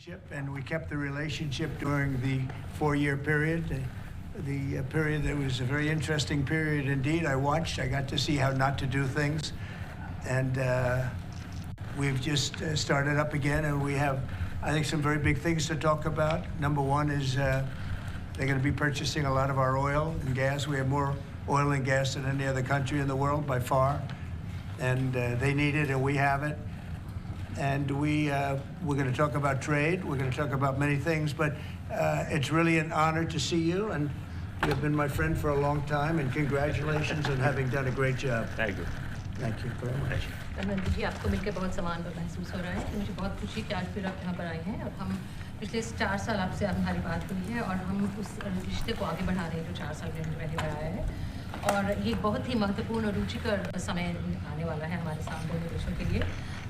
And we kept the relationship during the 4-year period. The period that was a very interesting period indeed. I watched. I got to see how not to do things, and we've just started up again. And we have, I think, some very big things to talk about. Number one is they're going to be purchasing a lot of our oil and gas. We have more oil and gas than any other country in the world by far, and they need it, and we have it. And we're going to talk about trade. We're going to talk about many things, but it's really an honor to see you, and you've been my friend for a long time, and congratulations on having done a great job. Thank you. Thank you very much. Dharmendra ji, आपको मिलकर बहुत सम्मान महसूस हो रहा है। मुझे बहुत खुशी कि आज फिर आप यहाँ पर आए हैं और हम पिछले 4 साल आपसे हमारी बात हुई है और हम उस रिश्ते को आगे बढ़ा रहे हैं जो 4 साल में पहले बढ़ाया है। और ये बहुत ही महत्वपूर्ण और रुचिकर समय आने वाला है हमारे सामने दोनों देशों के लिए।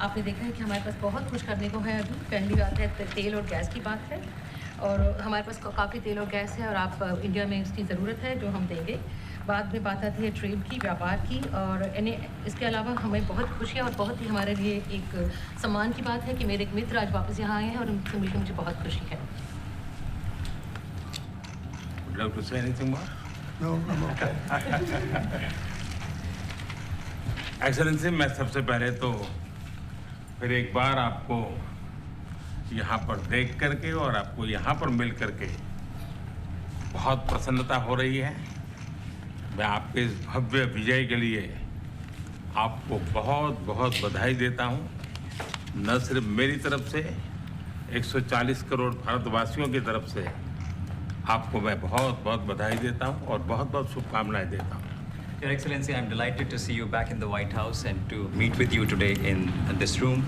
आपने देखा है कि हमारे पास बहुत कुछ करने को है अभी। पहली बात है तेल और गैस की बात है, और हमारे पास काफ़ी तेल और गैस है और आप इंडिया में इसकी ज़रूरत है जो हम देंगे। बाद में बात आती है ट्रेड की, व्यापार की, और इसके अलावा हमें बहुत खुशी है और बहुत ही हमारे लिए एक सम्मान की बात है कि मेरे एक मित्र आज वापस यहाँ आए हैं और उनसे मिलकर मुझे बहुत खुशी है। Would you like to say anything more? No, I'm okay. Excellency, मैं सबसे पहले तो फिर एक बार आपको यहाँ पर देख करके और आपको यहाँ पर मिल करके बहुत प्रसन्नता हो रही है। मैं आपके इस भव्य विजय के लिए आपको बहुत बहुत बधाई देता हूँ। न सिर्फ मेरी तरफ से, 140 करोड़ भारतवासियों की तरफ से आपको मैं बहुत बहुत बधाई देता हूँ और बहुत बहुत शुभकामनाएं देता हूँ। Your Excellency, I'm delighted to see you back in the White House and to meet with you today in this room.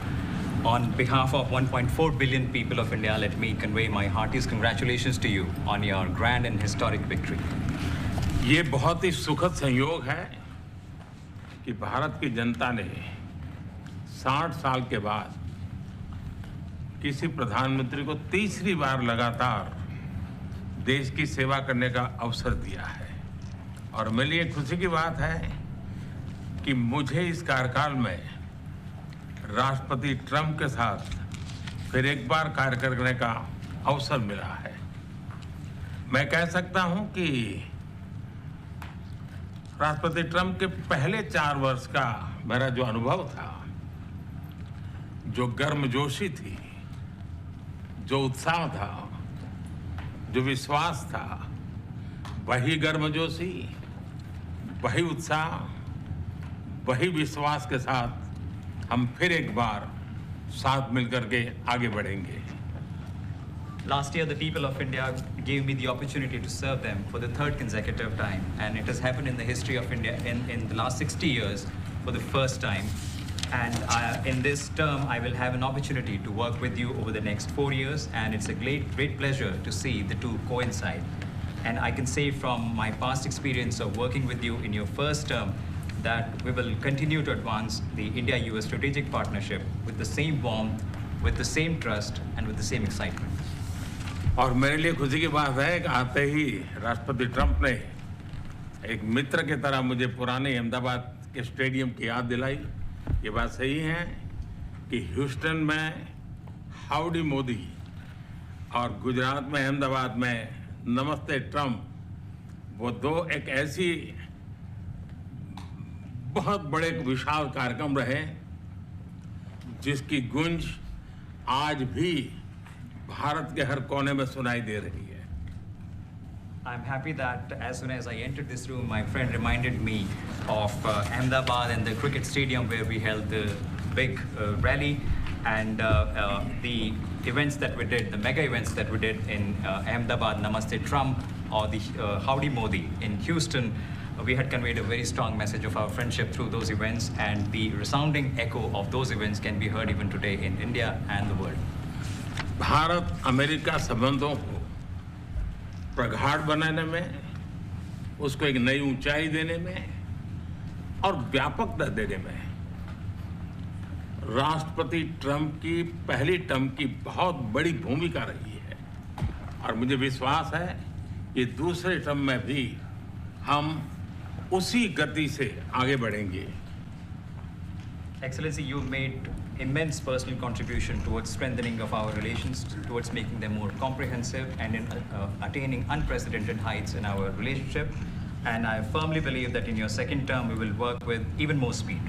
On behalf of 1.4 billion people of India, let me convey my heartiest congratulations to you on your grand and historic victory. ये बहुत ही सुखद संयोग है कि भारत की जनता ने 60 साल के बाद किसी प्रधानमंत्री को तीसरी बार लगातार देश की सेवा करने का अवसर दिया है। और मेरे लिए खुशी की बात है कि मुझे इस कार्यकाल में राष्ट्रपति ट्रंप के साथ फिर एक बार कार्य करने का अवसर मिला है। मैं कह सकता हूं कि राष्ट्रपति ट्रंप के पहले 4 वर्ष का मेरा जो अनुभव था, जो गर्मजोशी थी, जो उत्साह था, जो विश्वास था, वही गर्मजोशी, वही उत्साह, वही विश्वास के साथ हम फिर एक बार साथ मिलकर के आगे बढ़ेंगे। Last year, the people of India gave me the opportunity to serve them for the 3rd consecutive time, and it has happened in the history of India in the last 60 years for the first time. And in this term, I will have an opportunity to work with you over the next 4 years, and it's a great pleasure to see the two coincide. And I can say from my past experience of working with you in your first term that we will continue to advance the India-US strategic partnership with the same warmth, with the same trust, and with the same excitement. और मेरे लिए खुशी की बात है कि आते ही राष्ट्रपति ट्रंप ने एक मित्र की तरह मुझे पुराने अहमदाबाद के स्टेडियम की याद दिलाई। ये बात सही है कि ह्यूस्टन में हाउडी मोदी और गुजरात में अहमदाबाद में नमस्ते ट्रंप, वो दो एक ऐसी बहुत बड़े विशाल कार्यक्रम रहे जिसकी गूंज आज भी भारत के हर कोने में सुनाई दे रही है। I'm happy that as soon as I entered this room, my friend reminded me of Ahmedabad and the cricket stadium where we held the big rally, and the events that we did, the mega events that we did in Ahmedabad, Namaste Trump, or the Howdy Modi in Houston. We had conveyed a very strong message of our friendship through those events, and the resounding echo of those events can be heard even today in India and the world. Bharat America संबंधों को प्रगाढ़ बनाने में, उसको एक नई ऊंचाई देने में और व्यापकता देने में राष्ट्रपति ट्रंप की पहली टर्म की बहुत बड़ी भूमिका रही है। और मुझे विश्वास है कि दूसरे टर्म में भी हम उसी गति से आगे बढ़ेंगे। Excellency, you made immense personal contribution towards strengthening of our relations, towards making them more comprehensive and in attaining unprecedented heights in our relationship. And I firmly believe that in your second term, we will work with even more speed.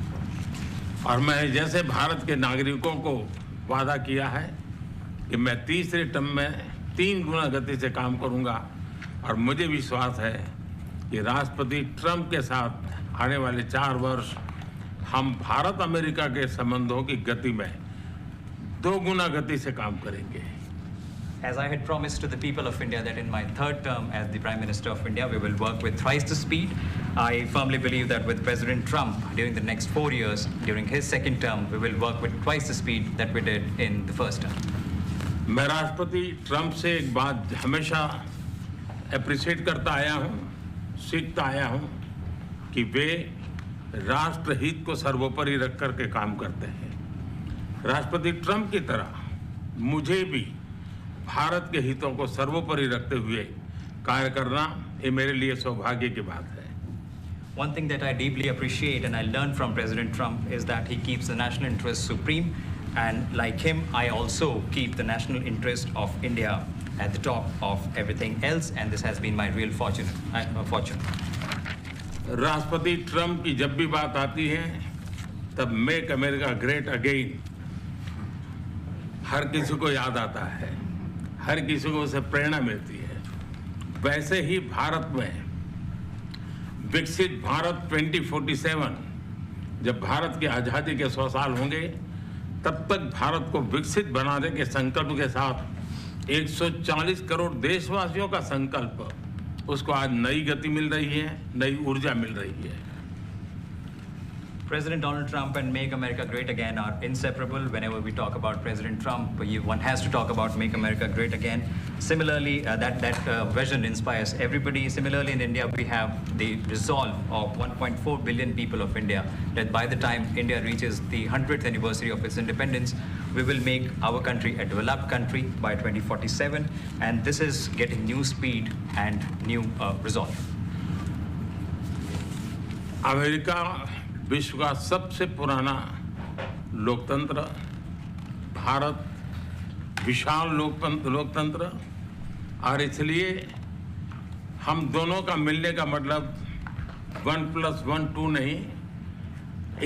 और मैं जैसे भारत के नागरिकों को वादा किया है कि मैं तीसरे टर्म में 3 गुना गति से काम करूंगा, और मुझे विश्वास है कि राष्ट्रपति ट्रंप के साथ आने वाले 4 वर्ष हम भारत अमेरिका के संबंधों की गति में 2 गुना गति से काम करेंगे. As I had promised to the people of India that in my third term as the Prime Minister of India, we will work with thrice the speed. I firmly believe that with President Trump, during the next 4 years, during his second term, we will work with twice the speed that we did in the first term. मैं राष्ट्रपति Trump से एक बात हमेशा appreciate करता आया हूं, सीखता आया हूं कि वे राष्ट्रहित को सर्वोपरि रख कर के काम करते हैं. राष्ट्रपति ट्रंप की तरह मुझे भी भारत के हितों को सर्वोपरि रखते हुए कार्य करना ये मेरे लिए सौभाग्य की बात है. One thing that I deeply appreciate and I learned from President Trump is that he keeps the national interest supreme, and like him, I also keep the national interest of India at the top of everything else, and this has been my real fortune. राष्ट्रपति Trump की जब भी बात आती है तब make America great again हर किसी को याद आता है, हर किसी को उससे प्रेरणा मिलती है. वैसे ही भारत में विकसित भारत 2047, जब भारत की आज़ादी के 100 साल होंगे, तब तक भारत को विकसित बनाने के संकल्प के साथ 140 करोड़ देशवासियों का संकल्प, उसको आज नई गति मिल रही है, नई ऊर्जा मिल रही है. President Donald Trump and Make America Great Again are inseparable. Whenever we talk about President Trump, one has to talk about Make America Great Again. Similarly, that vision inspires everybody. Similarly, in India, we have the resolve of 1.4 billion people of India that by the time India reaches the 100th anniversary of its independence, we will make our country a developed country by 2047. And this is getting new speed and new resolve. America विश्व का सबसे पुराना लोकतंत्र, भारत विशाल लोकतंत्र, और इसलिए हम दोनों का मिलने का मतलब 1 + 1 2 नहीं,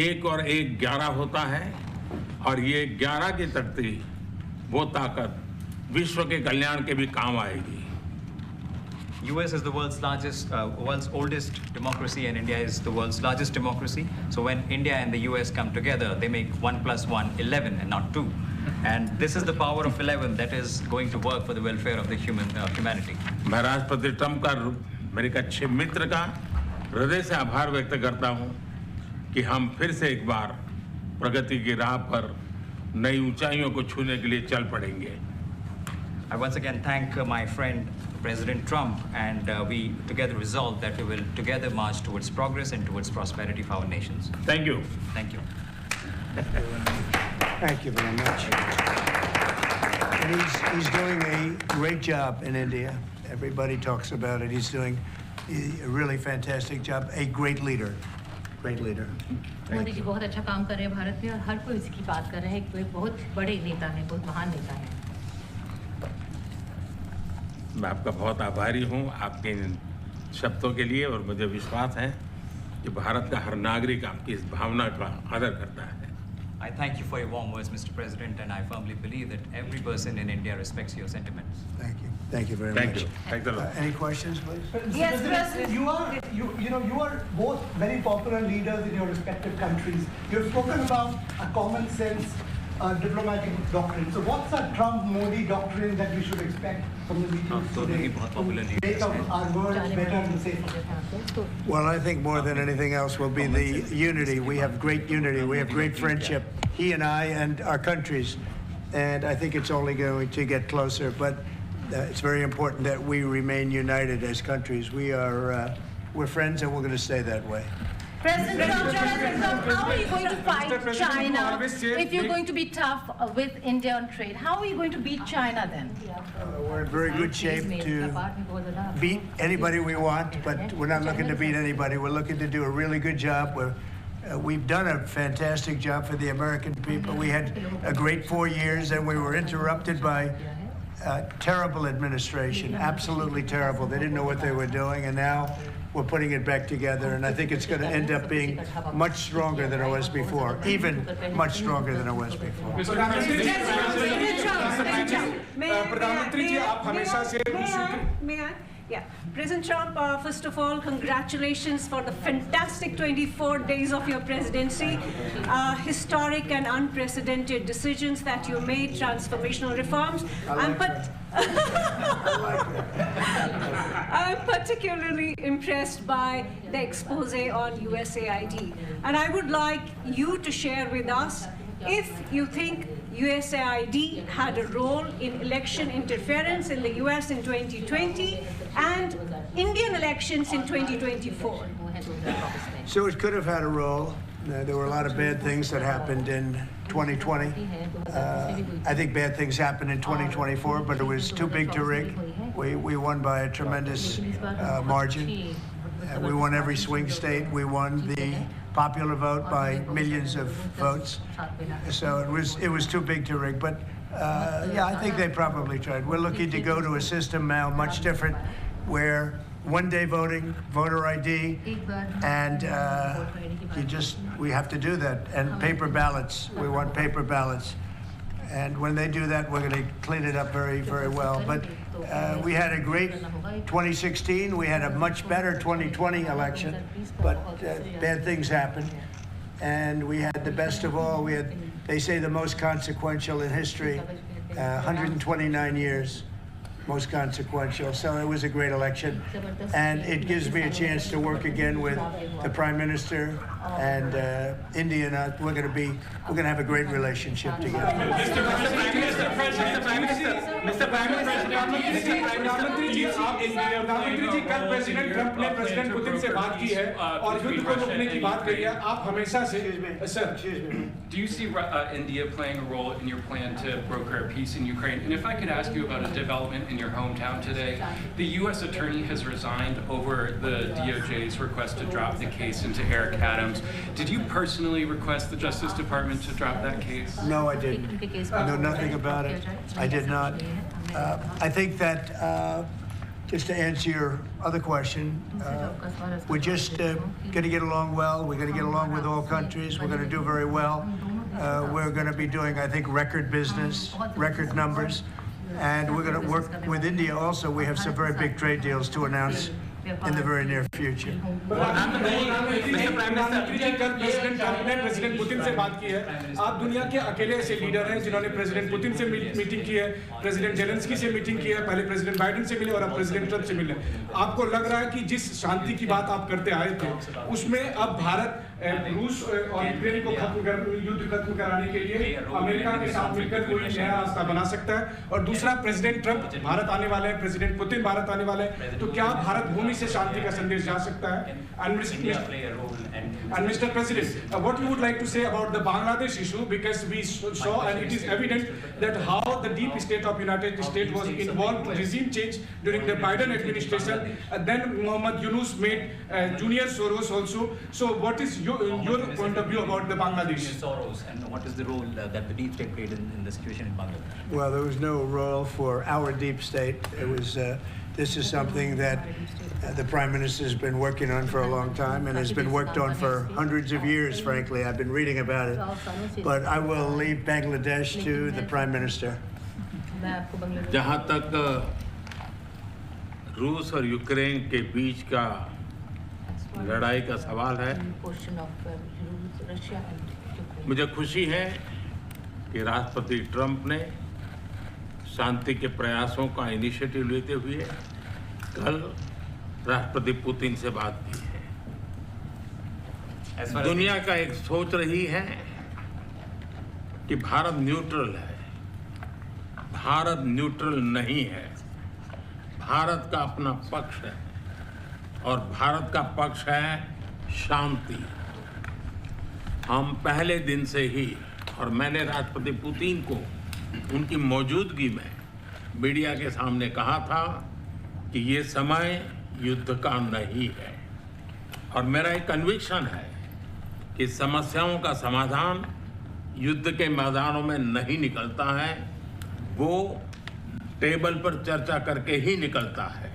1 और 1 11 होता है, और ये 11 की तख्ती, वो ताकत विश्व के कल्याण के भी काम आएगी. US is the world's oldest democracy, and India is the world's largest democracy. So when India and the US come together, they make 1 + 1 11 and not 2. And this is the power of 11 that is going to work for the welfare of the humanity. मैं राष्ट्रपति Trump का, मेरे एक अच्छे मित्र का हृदय से आभार व्यक्त करता हूं कि हम फिर से एक बार प्रगति की राह पर नई ऊंचाइयों को छूने के लिए चल पड़ेंगे. I once again thank my friend President Trump, and we together resolve that we will together march towards progress and towards prosperity for our nations. Thank you. Thank you. Thank you very much. And he's doing a great job in India. Everybody talks about it. He's doing a really fantastic job. A great leader. Great leader. Modi ji बहुत अच्छा काम कर रहे हैं भारत में, और हर कोई इसकी बात कर रहे हैं. कोई बहुत बड़े नेता हैं, बहुत महान नेता हैं. मैं आपका बहुत आभारी हूं आपके इन शब्दों के लिए, और मुझे विश्वास है कि भारत का हर नागरिक आपकी इस भावना का आदर करता है. I thank you for your warm words, Mr. President, and I firmly believe that every person in India respects your sentiments. Thank you. Thank you very Thank much. you. Thanks a lot. Any questions, please? Yes, President. You are both very popular leaders in your respective countries. You've spoken about a common sense diplomatic doctrine. So what's a Trump-Modi doctrine that we should expect from the meetings today to make our words better and safer? Well, I think more than anything else will be the unity. We have great unity. We have great friendship, he and I and our countries. And I think it's only going to get closer. But it's very important that we remain united as countries. We're friends, and we're going to stay that way. President Trump, how are you going to fight China if you're going to be tough with India on trade? How are you going to beat China then? We're in very good shape to beat anybody we want, but we're not looking to beat anybody. We're looking to do a really good job. we've done a fantastic job for the American people. We had a great 4 years, and we were interrupted by terrible administration, absolutely terrible. They didn't know what they were doing, and now we're putting it back together, and I think it's going to end up being much stronger than it was before, even much stronger than it was before. प्रधानमंत्री जी, आप हमेशा से Yeah. President Trump, first of all, congratulations for the fantastic 24 days of your presidency. Historic and unprecedented decisions that you made, transformational reforms. I'm particularly impressed by the expose on USAID. And I would like you to share with us if you think USAID had a role in election interference in the US in 2020 and Indian elections in 2024. So it could have had a role. There were a lot of bad things that happened in 2020. I think bad things happened in 2024, but it was too big to rig. We won by a tremendous margin. We won every swing state. We won the popular vote by millions of votes. So it was too big to rig. But yeah, I think they probably tried. We're looking to go to a system now much different, where one-day voting, voter ID, and we have to do that. And paper ballots. We want paper ballots. And when they do that, we're going to clean it up very, very well. But we had a great 2016. We had a much better 2020 election, but bad things happened. And we had the best of all. We had, they say, the most consequential in history, 129 years, most consequential. So it was a great election. And it gives me a chance to work again with the Prime Minister and India. And we're going to have a great relationship together. Mr. Prime Minister, प्रधानमंत्री जी, कल president Trump ने president Putin से बात की है और युद्ध को रोकने की बात करी है. आप हमेशा से Do you see India playing a role in your plan to broker a peace in Ukraine? And if I could ask you about a development in your hometown today, the U.S. attorney has resigned over the DOJ's request to drop the case into Eric Adams. Did you personally request the Justice Department to drop that case? No, I didn't. I know nothing about it. I did not. I think that, just to answer your other question, we're just going to get along well. We're going to get along with all countries. We're going to do very well. We're going to be doing, I think, record business, record numbers. And we're going to work with India also. We have some very big trade deals to announce in the very near future. प्रधानमंत्री जी, कल president Trump ने president Putin से बात की है. आप दुनिया के अकेले ऐसे लीडर हैं जिन्होंने प्रेसिडेंट पुतिन से मीटिंग की है, प्रेसिडेंट जेलेंस्की से मीटिंग की है, पहले प्रेसिडेंट बाइडेन से मिले और अब प्रेसिडेंट ट्रंप से मिले. आपको लग रहा है कि जिस शांति की बात आप करते आए थे, उसमें अब भारत रूस और यूक्रेन को युद्ध खत्म कराने के लिए अमेरिका के साथ मिलकर कोई नया रास्ता बना सकता है? और दूसरा, प्रेसिडेंट ट्रंप भारत आने वाले हैं, प्रेसिडेंट पुतिन भारत आने वाले हैं, तो क्या भारत भूमि से शांति का संदेश जा सकता है? And Mr. President, what you would like to say about the Bangladesh issue, because we saw and it is evident that how the deep state of United States was involved in regime change during the Biden administration, and then Mohammed Yunus made Junior Soros also. So what is your point of view about the Bangladesh? Soros, and what is the role that the deep state played in the situation in Bangladesh? Well, there was no role for our deep state. It was. This is something that the Prime Minister has been working on for a long time and has been worked on for hundreds of years, frankly. I've been reading about it. But I will leave Bangladesh to the Prime Minister. जहाँ तक रूस और Ukraine के बीच का लड़ाई का सवाल है, मुझे खुशी है कि राष्ट्रपति ट्रंप ने शांति के प्रयासों का इनिशिएटिव लेते हुए कल राष्ट्रपति पुतिन से बात की है. दुनिया का एक सोच रही है कि भारत न्यूट्रल है. भारत न्यूट्रल नहीं है. भारत का अपना पक्ष है और भारत का पक्ष है शांति. हम पहले दिन से ही, और मैंने राष्ट्रपति पुतिन को उनकी मौजूदगी में मीडिया के सामने कहा था कि ये समय युद्ध का नहीं है. और मेरा एक कन्विक्शन है कि समस्याओं का समाधान युद्ध के मैदानों में नहीं निकलता है, वो टेबल पर चर्चा करके ही निकलता है।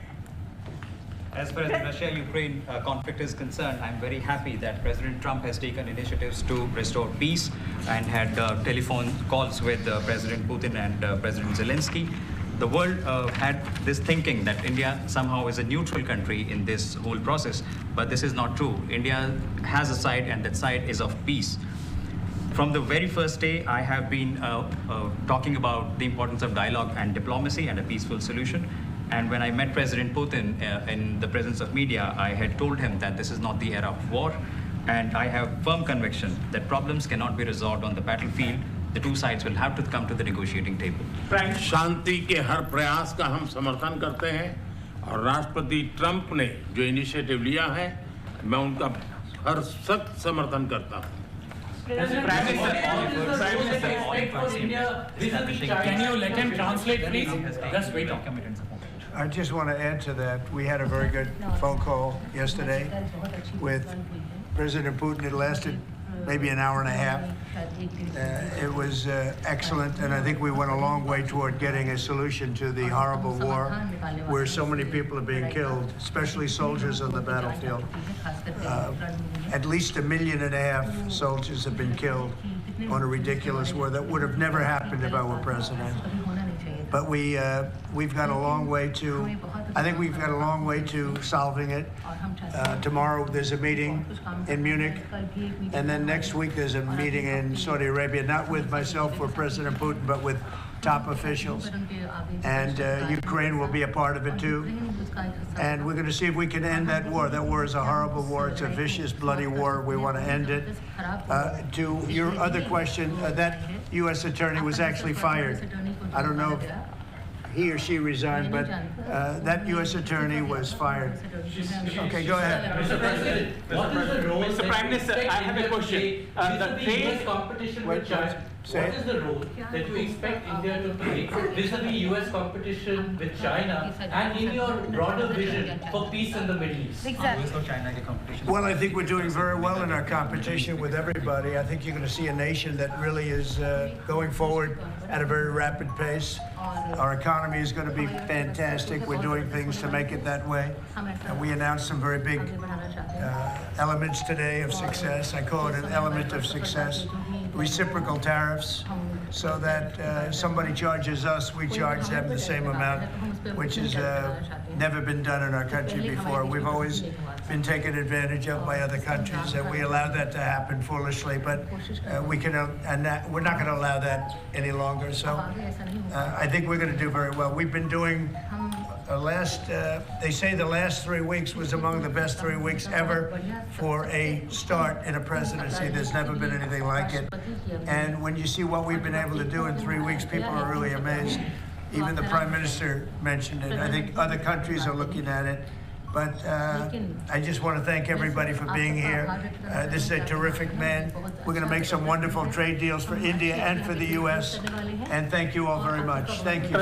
As far as the Russia-Ukraine conflict is concerned, I'm very happy that President Trump has taken initiatives to restore peace and had telephone calls with President Putin and President Zelensky. The world had this thinking that India somehow is a neutral country in this whole process, but this is not true. India has a side, and that side is of peace. From the very first day, I have been talking about the importance of dialogue and diplomacy and a peaceful solution. And when I met President Putin in the presence of media, I had told him that this is not the era of war. And I have firm conviction that problems cannot be resolved on the battlefield. The two sides will have to come to the negotiating table. शांति के हर प्रयास का हम समर्थन करते हैं और राष्ट्रपति Trump ने जो इनिशिएटिव लिया है, मैं उनका हर सख्त समर्थन करता हूं। Can you let him translate, please? Just wait. I just want to add to that. We had a very good phone call yesterday with President Putin. It lasted maybe an hour and a half. It was excellent, and I think we went a long way toward getting a solution to the horrible war where so many people are being killed, especially soldiers on the battlefield. At least 1.5 million soldiers have been killed on a ridiculous war that would have never happened if I were president. But we've got a long way to, I think we've got a long way to solving it. Tomorrow there's a meeting in Munich, and then next week there's a meeting in Saudi Arabia, not with myself or President Putin, but with top officials. And Ukraine will be a part of it too. And we're going to see if we can end that war. That war is a horrible war. It's a vicious, bloody war. We want to end it. To your other question, that U.S. attorney was actually fired. I don't know if he or she resigned, but that U.S. attorney was fired. Okay, go ahead. Mr. President, what is the role? Mr. Prime Minister, I have a question. The US competition with China. What is the role that you expect India to play vis-a-vis US competition with China and in your broader vision for peace in the Middle East? Exactly. Well, I think we're doing very well in our competition with everybody. I think you're going to see a nation that really is going forward at a very rapid pace. Our economy is going to be fantastic. We're doing things to make it that way. And we announced some very big elements today of success. I call it an element of success. Reciprocal tariffs, so that somebody charges us, we charge them the same amount, which has never been done in our country before. We've always been taken advantage of by other countries, and we allowed that to happen foolishly, but we're not going to allow that any longer. So I think we're going to do very well. We've been doing they say the last 3 weeks was among the best 3 weeks ever for a start in a presidency. There's never been anything like it. And when you see what we've been able to do in 3 weeks, people are really amazed. Even the Prime Minister mentioned it. I think other countries are looking at it. But I just want to thank everybody for being here. This is a terrific man. We're going to make some wonderful trade deals for India and for the U.S. And thank you all very much. Thank you.